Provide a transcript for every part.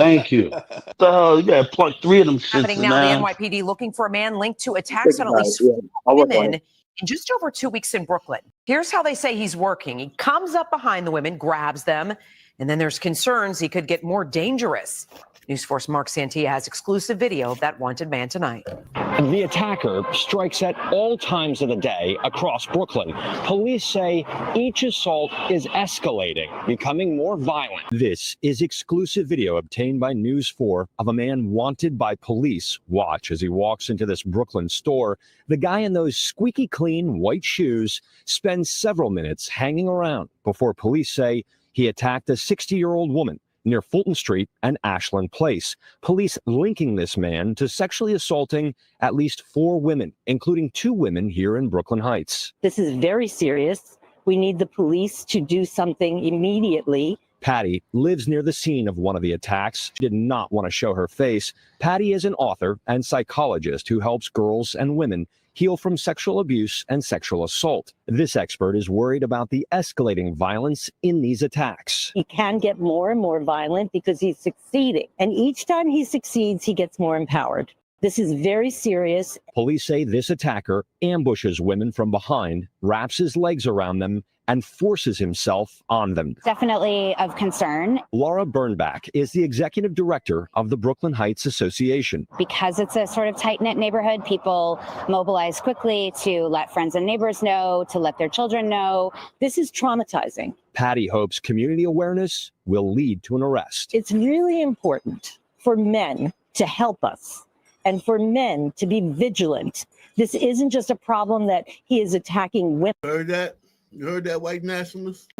Thank you. What the hell? You better plug 3 of them shits, Happening now, the man. NYPD looking for a man linked to attacks on at least Yeah, 4 I'll work on women it. in just over 2 weeks in Brooklyn. Here's how they say he's working. He comes up behind the women, grabs them, and then there's concerns he could get more dangerous. News Force Mark Santia has exclusive video of that wanted man tonight. The attacker strikes at all times of the day across Brooklyn. Police say each assault is escalating, becoming more violent. This is exclusive video obtained by News 4 of a man wanted by police. Watch as he walks into this Brooklyn store. The guy in those squeaky clean white shoes spends several minutes hanging around before police say he attacked a 60-year-old woman near Fulton Street and Ashland Place. Police linking this man to sexually assaulting at least 4 women, including 2 women here in Brooklyn Heights. This is very serious. We need the police to do something immediately. Patty lives near the scene of one of the attacks. She did not want to show her face. Patty is an author and psychologist who helps girls and women heal from sexual abuse and sexual assault. This expert is worried about the escalating violence in these attacks. He can get more and more violent because he's succeeding. And each time he succeeds, he gets more empowered. This is very serious. Police say this attacker ambushes women from behind, wraps his legs around them, and forces himself on them. Definitely of concern. Laura Bernbach is the executive director of the Brooklyn Heights Association. Because it's a sort of tight-knit neighborhood, people mobilize quickly to let friends and neighbors know, to let their children know. This is traumatizing. Patty hopes community awareness will lead to an arrest. It's really important for men to help us and for men to be vigilant. This isn't just a problem that he is attacking women. Heard that? You heard that, white nationalist?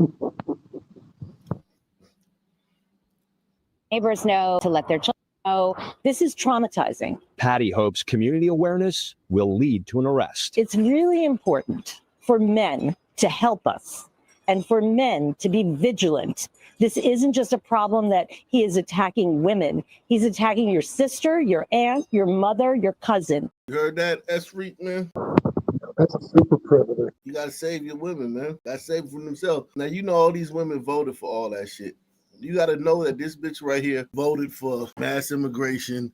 Neighbors know, to let their children know. This is traumatizing. Patty hopes community awareness will lead to an arrest. It's really important for men to help us and for men to be vigilant. This isn't just a problem that he is attacking women. He's attacking your sister, your aunt, your mother, your cousin. You heard that, S-Reek, man? That's a super predator. You gotta save your women, man. Gotta save them from themselves. Now, you know all these women voted for all that shit. You gotta know that this bitch right here voted for mass immigration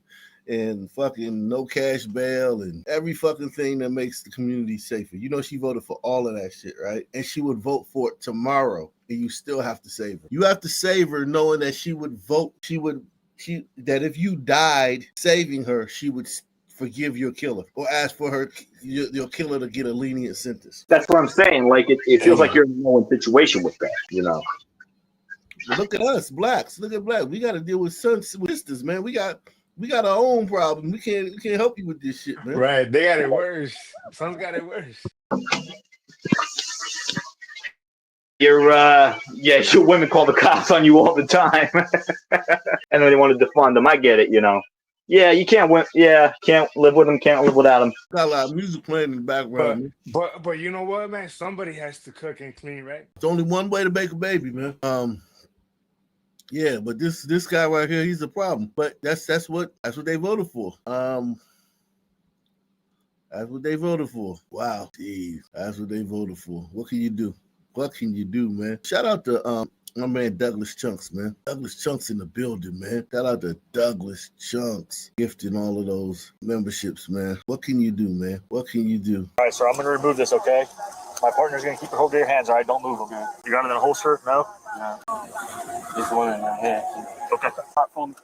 and fucking no cash bail and every fucking thing that makes the community safer. You know she voted for all of that shit, right? And she would vote for it tomorrow, and you still have to save her. You have to save her knowing that she would vote, that if you died saving her, she would forgive your killer or ask for your killer to get a lenient sentence. That's what I'm saying. Like it feels like you're in a no-win situation with that, you know. Look at us, blacks. Look at black. We got to deal with sisters, man. We got our own problem. We can't help you with this shit, man. Right? They got it worse. Some got it worse. Your women call the cops on you all the time, and then they want to defund them. I get it, you know. Yeah, you can't win. Yeah, can't live with them. Can't live without them. Got a lot of music playing in the background. But you know what, man? Somebody has to cook and clean, right? It's only one way to make a baby, man. Yeah, but this guy right here, he's a problem. But that's what they voted for. That's what they voted for. Wow, geez, that's what they voted for. What can you do? What can you do, man? Shout out to my man Douglas Chunks, man. Douglas Chunks in the building, man. Shout out to Douglas Chunks gifting all of those memberships, man. What can you do, man? What can you do? All right, sir, I'm going to remove this, okay? My partner's going to keep it hold to your hands, all right? Don't move, okay? You got it in a holster? No? No. Just one in my head. Okay. Platform.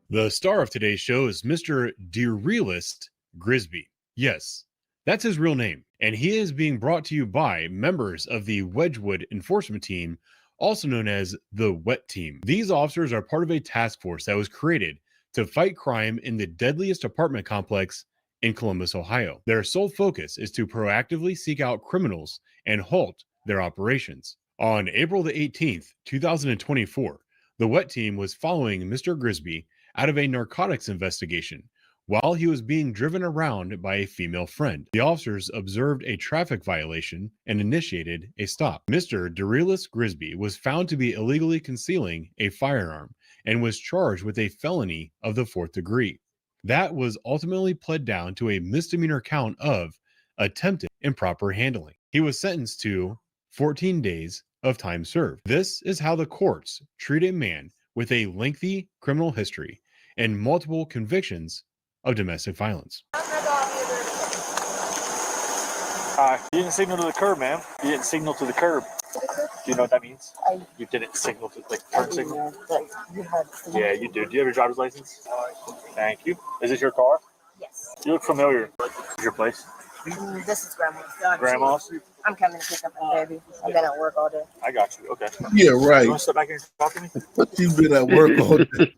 The star of today's show is Mr. Derealist Grisby. Yes, that's his real name. And he is being brought to you by members of the Wedgwood Enforcement Team, also known as the WET Team. These officers are part of a task force that was created to fight crime in the deadliest apartment complex in Columbus, Ohio. Their sole focus is to proactively seek out criminals and halt their operations. On April the 18th, 2024, the WET Team was following Mr. Grisby out of a narcotics investigation while he was being driven around by a female friend. The officers observed a traffic violation and initiated a stop. Mr. Derealist Grisby was found to be illegally concealing a firearm and was charged with a felony of the 4th degree. That was ultimately pled down to a misdemeanor count of attempted improper handling. He was sentenced to 14 days of time served. This is how the courts treat a man with a lengthy criminal history and multiple convictions of domestic violence. You didn't signal to the curb, ma'am. You didn't signal to the curb. Do you know what that means? You didn't signal to, like, turn signal? Yeah, you do. Do you have your driver's license? Thank you. Is this your car? Yes. You look familiar. Is your place? This is Grandma's. Grandma's? I'm coming to pick up my baby. I've been at work all day. I got you. Okay. Yeah, right. You want to step back here and talk to me? But you been at work all day.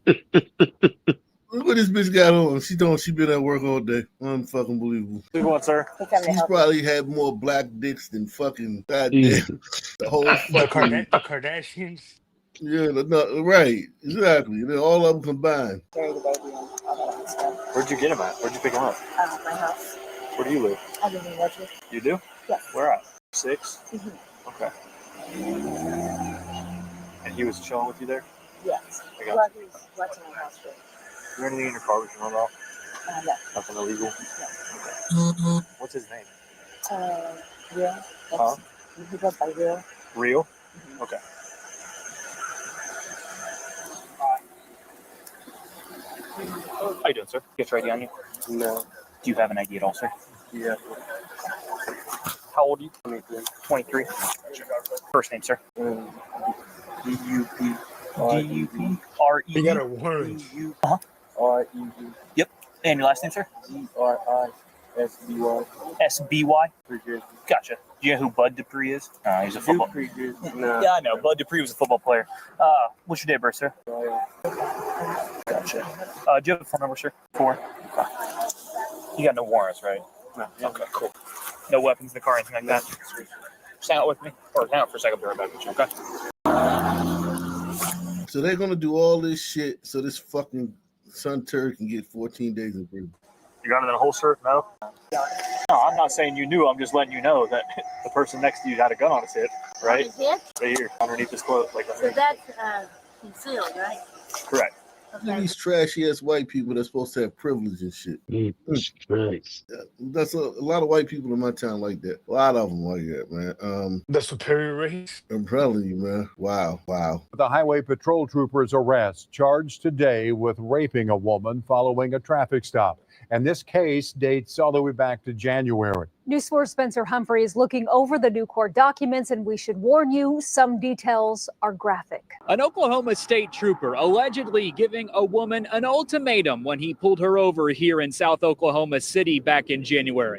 Look what this bitch got on. She told she been at work all day. Unfucking believable. Good one, sir. She's probably had more black dicks than fucking goddamn the whole fucking The Kardashians. yeah, no, right, exactly. They're all of them combined. Carry the baby and all that stuff. Where'd you get him at? Where'd you pick him up? My house. Where do you live? I live in Wedgwood. You do? Yes. Where at? 6? Mm-hmm. Okay. And he was chilling with you there? Yes. I got Well, he's watching my house. But, Is there anything in your car we can run off? no. Nothing illegal? No. Okay. What's his name? Real. Huh? He goes by Real. Real? Mm-hmm. Okay. How you doing, sir? You got your ID on you? No. Do you have an ID at all, sir? Yeah. How old are you? 23. 23. First name, sir? D-U-P. D-U-P-R-E. You got a word. Uh-huh. R-E-D. Yep. And your last name, sir? G-R-I-S-B-Y. S-B-Y? Pretty Gotcha. Do you know who Bud Dupree is? He's a football. pretty good. Nah. Yeah, I know. Bud Dupree was a football player. What's your date of birth, sir? Gotcha. Do you have a phone number, sir? 4. Okay. You got no warrants, right? No. Okay, cool. No weapons in the car or anything like that? Just hang out with me. Or hang out for a second, I'll be right back with you, okay? So they're gonna do all this shit so this fucking son turd can get 14 days in prison. You got it in a holster? No? No, I'm not saying you knew. I'm just letting you know that the person next to you had a gun on his hip, right? His hip? Right here, underneath his clothes. Like So that's concealed, right? correct. Okay. These trashy ass white people that's supposed to have privilege and shit. That's a lot of white people in my town like that. A lot of them like that, man. The superior race. I'm telling you, man. Wow. The Highway Patrol Trooper's arrest, charged today with raping a woman following a traffic stop. And this case dates all the way back to January. News 4's Spencer Humphrey is looking over the new court documents, and we should warn you, some details are graphic. An Oklahoma State trooper allegedly giving a woman an ultimatum when he pulled her over here in South Oklahoma City back in January.